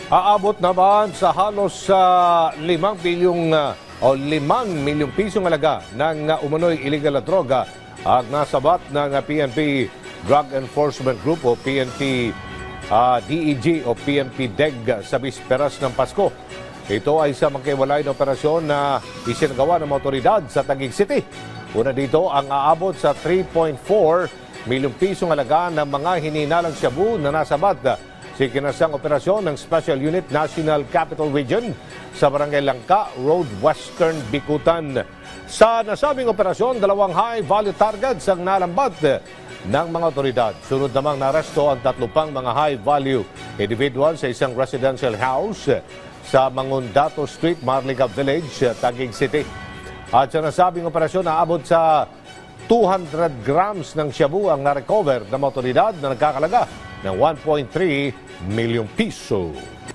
Aabot naman sa halos 5 bilyong o 5 milyong pisong halaga ng umano'y illegal na droga ang nasabat ng PNP Drug Enforcement Group o PNP DEG o PNP DEG sa bisperas ng Pasko. Ito ay sa magkaiwalay na operasyon na isinagawa ng mga otoridad sa Taguig City. Una dito ang aabot sa 3.4 milyong pisong halaga ng mga hininalang shabu na nasabat sa ikinasang operasyon ng Special Unit National Capital Region sa Barangay Langka Road, Western Bikutan. Sa nasabing operasyon, 2 high-value targets ang nalambat ng mga otoridad. Sunod namang naresto ang 3 pang mga high-value individual sa isang residential house sa Mangundato Street, Marlica Village, Taguig City. At sa nasabing operasyon, naabot sa 200 grams ng shabu ang na-recover ng mga otoridad na nagkakalaga ng 1.3 milyong piso.